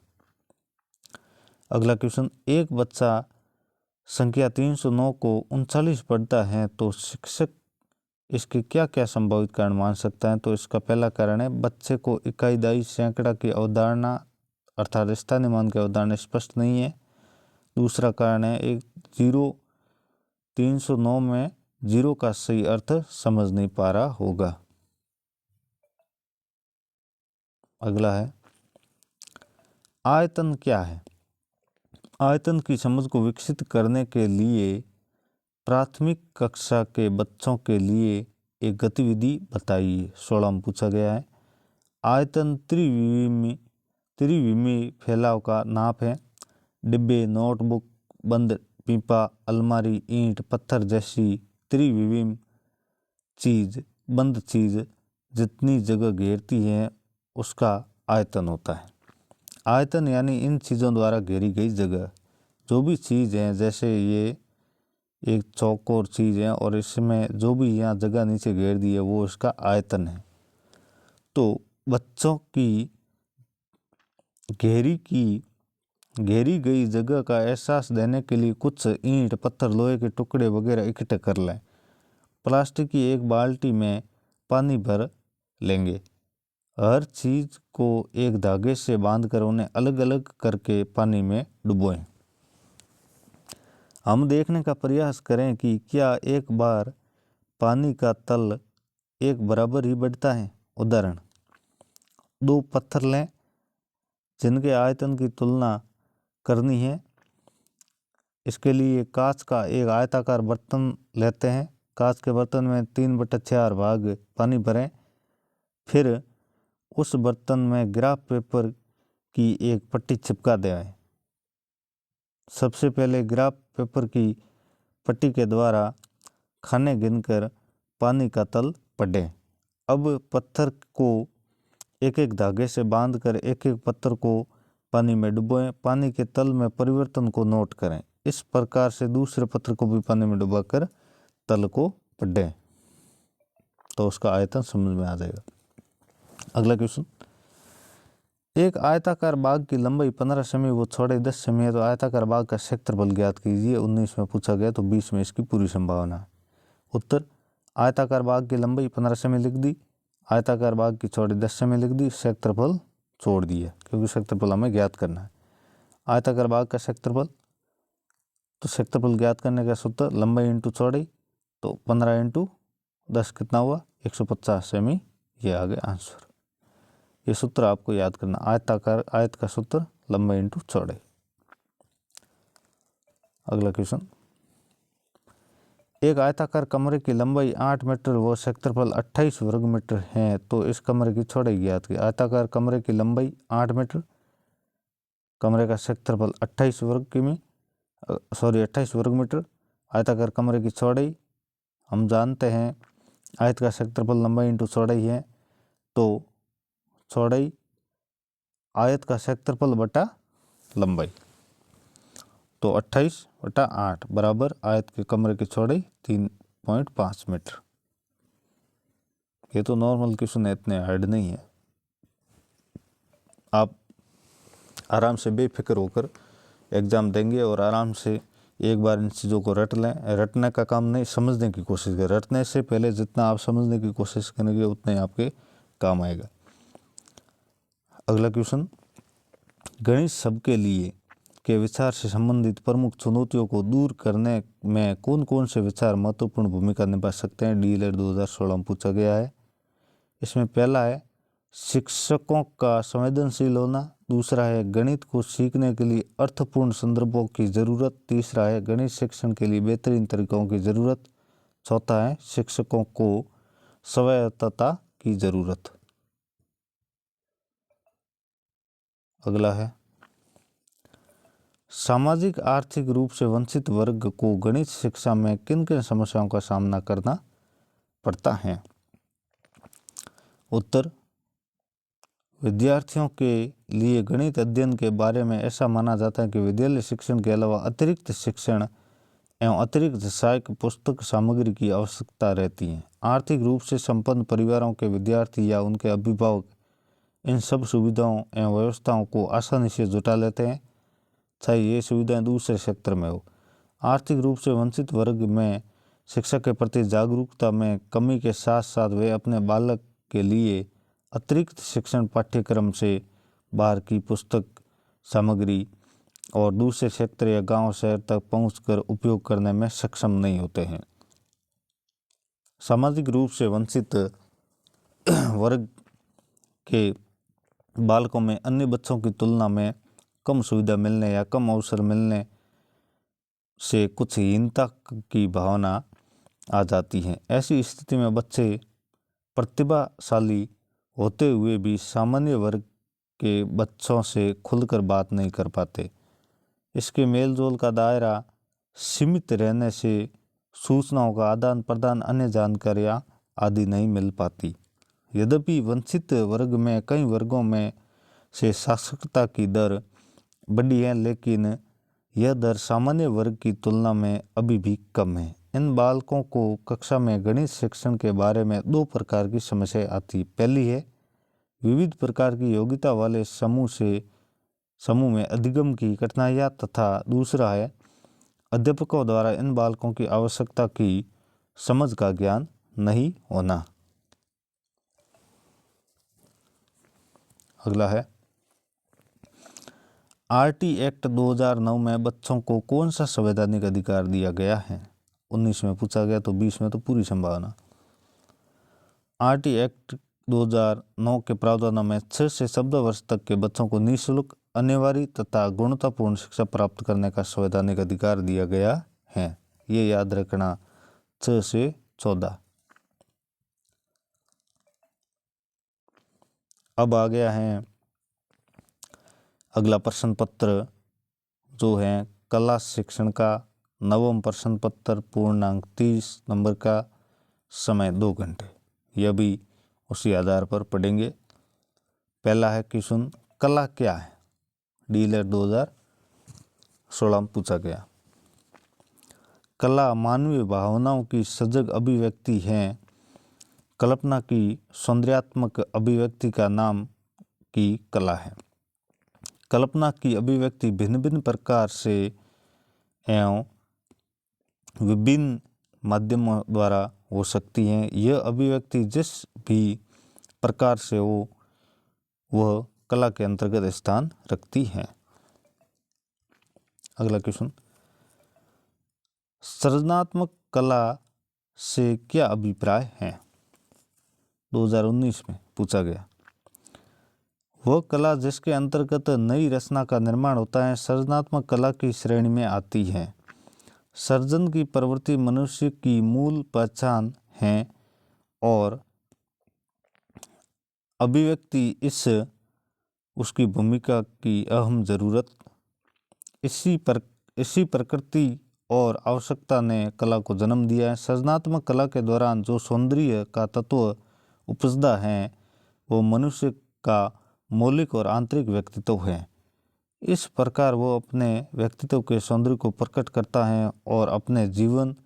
अगला क्वेश्चन, एक बच्चा संख्या 309 को 39 पढ़ता है तो शिक्षक इसके क्या क्या संभावित कारण मान सकता है। तो इसका पहला कारण है, बच्चे को इकाई, दहाई, सैकड़ा की अवधारणा अर्थात स्थानीय मान की अवधारणा स्पष्ट नहीं है। दूसरा कारण है, एक 309 में जीरो का सही अर्थ समझ नहीं पा रहा होगा। अगला है, आयतन क्या है। आयतन की समझ को विकसित करने के लिए प्राथमिक कक्षा के बच्चों के लिए एक गतिविधि बताइए। 16 में पूछा गया है। आयतन त्रिविमीय फैलाव का नाप है। डिब्बे, नोटबुक, बंद पीपा, अलमारी, ईंट, पत्थर जैसी त्रिविमीय चीज, बंद चीज जितनी जगह घेरती है उसका आयतन होता है। आयतन यानी इन चीज़ों द्वारा घेरी गई जगह। जो भी चीज़ है, जैसे ये एक चौकोर चीज़ है और इसमें जो भी यहाँ जगह नीचे घेर दी है वो इसका आयतन है। तो बच्चों की घेरी गई जगह का एहसास देने के लिए कुछ ईंट, पत्थर, लोहे के टुकड़े वगैरह इकट्ठे कर लें। प्लास्टिक की एक बाल्टी में पानी भर लेंगे। हर चीज़ को एक धागे से बांधकर उन्हें अलग अलग करके पानी में डुबोएं। हम देखने का प्रयास करें कि क्या एक बार पानी का तल एक बराबर ही बढ़ता है। उदाहरण, 2 पत्थर लें जिनके आयतन की तुलना करनी है। इसके लिए कांच का एक आयताकार बर्तन लेते हैं। कांच के बर्तन में 3/4 भाग पानी भरें। फिर उस बर्तन में ग्राफ पेपर की एक पट्टी चिपका दें। सबसे पहले ग्राफ पेपर की पट्टी के द्वारा खाने गिनकर पानी का तल पढ़ें। अब पत्थर को एक एक धागे से बांधकर एक एक पत्थर को पानी में डुबोएं। पानी के तल में परिवर्तन को नोट करें। इस प्रकार से दूसरे पत्थर को भी पानी में डुबाकर तल को पढ़ें तो उसका आयतन समझ में आ जाएगा। अगला क्वेश्चन, एक आयताकार बाग की लंबाई 15 सेमी व चौड़ाई 10 सेमी है तो आयताकार बाग का क्षेत्रफल ज्ञात कीजिए। 19 में पूछा गया तो 20 में इसकी पूरी संभावना है। उत्तर, आयताकार बाग की लंबाई 15 सेमी लिख दी, आयताकार बाग की चौड़ाई 10 सेमी लिख दी, क्षेत्रफल छोड़ दिया क्योंकि क्षेत्रफल हमें ज्ञात करना है। आयताकार बाग का क्षेत्रफल, तो क्षेत्रफल ज्ञात करने का सूत्र लंबाई इंटू चौड़ाई, तो 15 इंटू 10 कितना हुआ 150 सेमी, ये आ गया आंसर। ये सूत्र आपको याद करना, आयताकार आयत का सूत्र लंबाई इंटू चौड़ाई। अगला क्वेश्चन, एक आयताकार कमरे की लंबाई 8 मीटर व क्षेत्रफल 28 वर्ग मीटर है तो इस कमरे की चौड़ाई ज्ञात की। आयताकार कमरे की लंबाई 8 मीटर, कमरे का क्षेत्रफल 28 वर्ग मीटर, आयताकार कमरे की चौड़ाई हम जानते हैं आयत का क्षेत्रफल लंबाई इंटू चौड़ाई है, तो चौड़ाई आयत का क्षेत्रफल बटा लंबाई, तो 28/8 बराबर आयत के कमरे की चौड़ाई 3.5 मीटर। ये तो नॉर्मल क्वेश्चन है, इतने हार्ड नहीं है। आप आराम से बेफिक्र होकर एग्ज़ाम देंगे और आराम से एक बार इन चीज़ों को रट लें। रटने का काम नहीं, समझने की कोशिश करें। रटने से पहले जितना आप समझने की कोशिश करेंगे उतने आपके काम आएगा। अगला क्वेश्चन, गणित सबके लिए के विचार से संबंधित प्रमुख चुनौतियों को दूर करने में कौन कौन से विचार महत्वपूर्ण भूमिका निभा सकते हैं। DELED 2016 में पूछा गया है। इसमें पहला है शिक्षकों का संवेदनशील होना, दूसरा है गणित को सीखने के लिए अर्थपूर्ण संदर्भों की ज़रूरत, तीसरा है गणित शिक्षण के लिए बेहतरीन तरीकों की ज़रूरत, चौथा है शिक्षकों को स्वायत्तता की ज़रूरत। अगला है सामाजिक आर्थिक रूप से वंचित वर्ग को गणित शिक्षा में किन किन समस्याओं का सामना करना पड़ता है। उत्तर, विद्यार्थियों के लिए गणित अध्ययन के बारे में ऐसा माना जाता है कि विद्यालय शिक्षण के अलावा अतिरिक्त शिक्षण एवं अतिरिक्त सहायक पुस्तक सामग्री की आवश्यकता रहती है। आर्थिक रूप से संपन्न परिवारों के विद्यार्थी या उनके अभिभावक इन सब सुविधाओं एवं व्यवस्थाओं को आसानी से जुटा लेते हैं, चाहे ये सुविधाएं दूसरे क्षेत्र में हो। आर्थिक रूप से वंचित वर्ग में शिक्षा के प्रति जागरूकता में कमी के साथ साथ वे अपने बालक के लिए अतिरिक्त शिक्षण पाठ्यक्रम से बाहर की पुस्तक सामग्री और दूसरे क्षेत्र या गांव शहर तक पहुंचकर उपयोग करने में सक्षम नहीं होते हैं। सामाजिक रूप से वंचित वर्ग के बालकों में अन्य बच्चों की तुलना में कम सुविधा मिलने या कम अवसर मिलने से कुछ हीनता की भावना आ जाती है। ऐसी स्थिति में बच्चे प्रतिभाशाली होते हुए भी सामान्य वर्ग के बच्चों से खुलकर बात नहीं कर पाते। इसके मेलजोल का दायरा सीमित रहने से सूचनाओं का आदान प्रदान, अन्य जानकारियाँ आदि नहीं मिल पाती। यद्यपि वंचित वर्ग में कई वर्गों में से साक्षरता की दर बढ़ी है, लेकिन यह दर सामान्य वर्ग की तुलना में अभी भी कम है। इन बालकों को कक्षा में गणित शिक्षण के बारे में दो प्रकार की समस्या आती। पहली है विविध प्रकार की योग्यता वाले समूह में अधिगम की कठिनाइयाँ, तथा दूसरा है अध्यापकों द्वारा इन बालकों की आवश्यकता की समझ का ज्ञान नहीं होना। अगला है RT एक्ट 2009 में बच्चों को कौन सा संवैधानिक अधिकार दिया गया है। 19 में पूछा गया तो 20 में तो पूरी संभावना। RT एक्ट 2009 के प्रावधानों में 6 से 14 वर्ष तक के बच्चों को निःशुल्क, अनिवार्य तथा गुणवत्तापूर्ण शिक्षा प्राप्त करने का संवैधानिक अधिकार दिया गया है। ये याद रखना, 6 से 14। अब आ गया है अगला प्रश्न पत्र जो है कला शिक्षण का, नवम प्रश्न पत्र, पूर्णांक 30 नंबर का, समय 2 घंटे। यह भी उसी आधार पर पढ़ेंगे। पहला है क्वेश्चन, कला क्या है? डीलर 2016 में पूछा गया। कला मानवीय भावनाओं की सजग अभिव्यक्ति है। कल्पना की सौंदर्यात्मक अभिव्यक्ति का नाम की कला है। कल्पना की अभिव्यक्ति भिन्न भिन्न प्रकार से एवं विभिन्न माध्यमों द्वारा हो सकती हैं। यह अभिव्यक्ति जिस भी प्रकार से हो वह कला के अंतर्गत स्थान रखती है। अगला क्वेश्चन, सृजनात्मक कला से क्या अभिप्राय है? 2019 में पूछा गया। वह कला जिसके अंतर्गत नई रचना का निर्माण होता है सृजनात्मक कला की श्रेणी में आती है। सृजन की प्रवृत्ति मनुष्य की मूल पहचान है और अभिव्यक्ति इस उसकी भूमिका की अहम जरूरत। इसी प्रकृति और आवश्यकता ने कला को जन्म दिया है। सृजनात्मक कला के दौरान जो सौंदर्य का तत्व उपजता है वो मनुष्य का मौलिक और आंतरिक व्यक्तित्व है। इस प्रकार वो अपने व्यक्तित्व के सौंदर्य को प्रकट करता है और अपने जीवन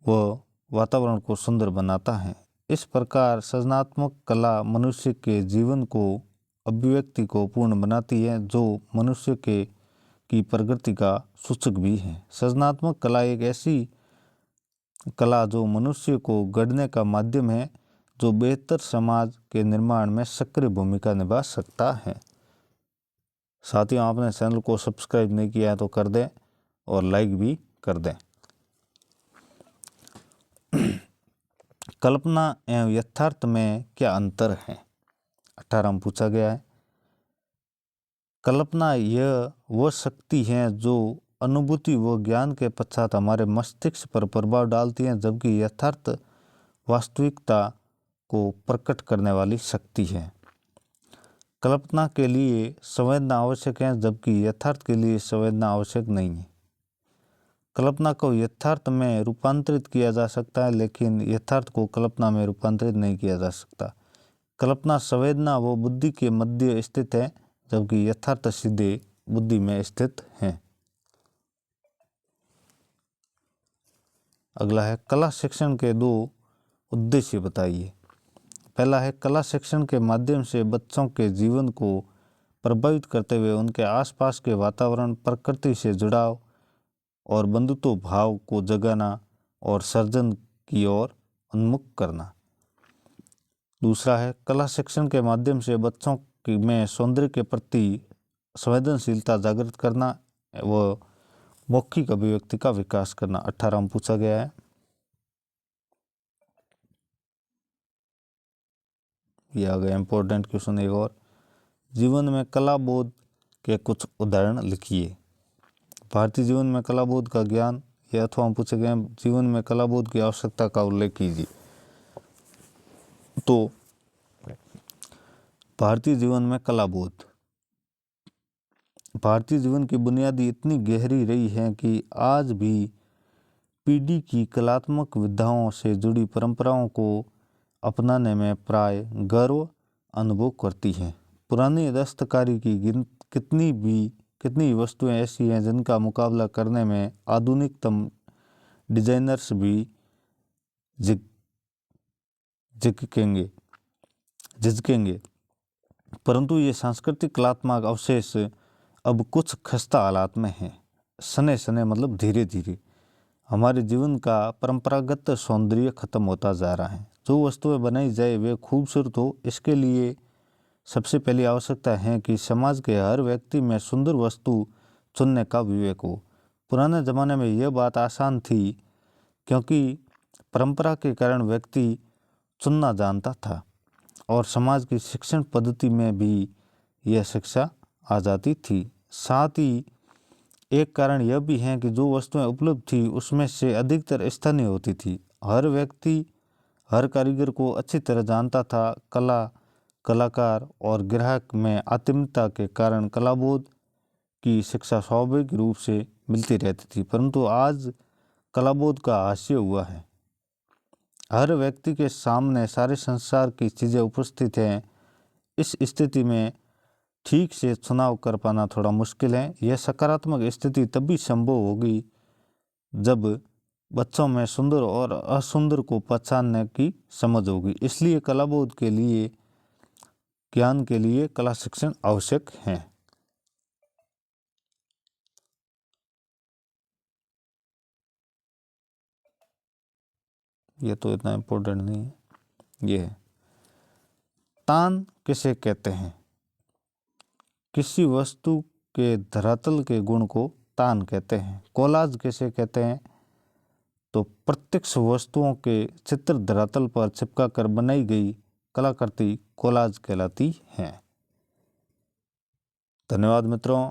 व वातावरण को सुंदर बनाता है। इस प्रकार सृजनात्मक कला मनुष्य के जीवन को अभिव्यक्ति को पूर्ण बनाती है जो मनुष्य की प्रगति का सूचक भी है। सृजनात्मक कला एक ऐसी कला जो मनुष्य को गढ़ने का माध्यम है जो बेहतर समाज के निर्माण में सक्रिय भूमिका निभा सकता है। साथियों, आपने चैनल को सब्सक्राइब नहीं किया है तो कर दें और लाइक भी कर दें। कल्पना एवं यथार्थ में क्या अंतर है? 18 में पूछा गया है। कल्पना यह वह शक्ति है जो अनुभूति व ज्ञान के पश्चात हमारे मस्तिष्क पर प्रभाव डालती है, जबकि यथार्थ वास्तविकता को प्रकट करने वाली शक्ति है। कल्पना के लिए संवेदना आवश्यक है जबकि यथार्थ के लिए संवेदना आवश्यक नहीं है। कल्पना को यथार्थ में रूपांतरित किया जा सकता है लेकिन यथार्थ को कल्पना में रूपांतरित नहीं किया जा सकता। कल्पना संवेदना व बुद्धि के मध्य स्थित है जबकि यथार्थ सीधे बुद्धि में स्थित है। अगला है, कला शिक्षण के 2 उद्देश्य बताइए। पहला है, कला शिक्षण के माध्यम से बच्चों के जीवन को प्रभावित करते हुए उनके आसपास के वातावरण, प्रकृति से जुड़ाव और बंधुत्व भाव को जगाना और सृजन की ओर उन्मुख करना। दूसरा है, कला शिक्षण के माध्यम से बच्चों में सौंदर्य के प्रति संवेदनशीलता जागृत करना व मौखिक अभिव्यक्ति का विकास करना। 18 में पूछा गया है। यह आ गया इम्पोर्टेंट क्वेश्चन एक और, जीवन में कला बोध के कुछ उदाहरण लिखिए। भारतीय जीवन में कला बोध का ज्ञान, यह अथवा पूछे गए जीवन में कला बोध की आवश्यकता का उल्लेख कीजिए। तो भारतीय जीवन में कला बोध, भारतीय जीवन की बुनियादी इतनी गहरी रही है कि आज भी पीढ़ी की कलात्मक विधाओं से जुड़ी परंपराओं को अपनाने में प्राय गर्व अनुभव करती है। पुरानी दस्तकारी की कितनी वस्तुएं ऐसी हैं जिनका मुकाबला करने में आधुनिकतम डिजाइनर्स भी झिझकेंगे, परंतु ये सांस्कृतिक कलात्मक अवशेष अब कुछ खस्ता हालात में हैं। सने सने मतलब धीरे धीरे हमारे जीवन का परंपरागत सौंदर्य खत्म होता जा रहा है। जो वस्तुएं बनाई जाए वे खूबसूरत हो, इसके लिए सबसे पहली आवश्यकता है कि समाज के हर व्यक्ति में सुंदर वस्तु चुनने का विवेक हो। पुराने ज़माने में यह बात आसान थी क्योंकि परंपरा के कारण व्यक्ति चुनना जानता था और समाज की शिक्षण पद्धति में भी यह शिक्षा आ जाती थी। साथ ही एक कारण यह भी है कि जो वस्तुएं उपलब्ध थी उसमें से अधिकतर स्थानीय होती थी। हर व्यक्ति हर कारीगर को अच्छी तरह जानता था। कलाकार और ग्राहक में आत्मीयता के कारण कलाबोध की शिक्षा स्वाभाविक रूप से मिलती रहती थी, परंतु आज कलाबोध का हास्य हुआ है। हर व्यक्ति के सामने सारे संसार की चीज़ें उपस्थित हैं। इस स्थिति में ठीक से चुनाव कर पाना थोड़ा मुश्किल है। यह सकारात्मक स्थिति तभी संभव होगी जब बच्चों में सुंदर और असुंदर को पहचानने की समझ होगी। इसलिए कलाबोध के लिए, ज्ञान के लिए कला शिक्षण आवश्यक है। ये तो इतना इम्पोर्टेंट नहीं है। ये है, तान किसे कहते हैं? किसी वस्तु के धरातल के गुण को तान कहते हैं। कोलाज किसे कहते हैं? तो प्रत्यक्ष वस्तुओं के चित्र धरातल पर चिपका कर बनाई गई कलाकृति कोलाज कहलाती है। धन्यवाद मित्रों।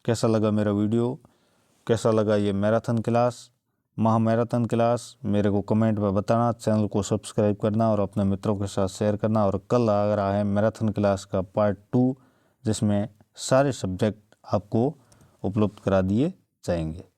कैसा लगा मेरा वीडियो? कैसा लगा ये मैराथन क्लास, महा मैराथन क्लास? मेरे को कमेंट में बताना। चैनल को सब्सक्राइब करना और अपने मित्रों के साथ शेयर करना। और कल आ रहा है मैराथन क्लास का पार्ट 2, जिसमें सारे सब्जेक्ट आपको उपलब्ध करा दिए जाएंगे।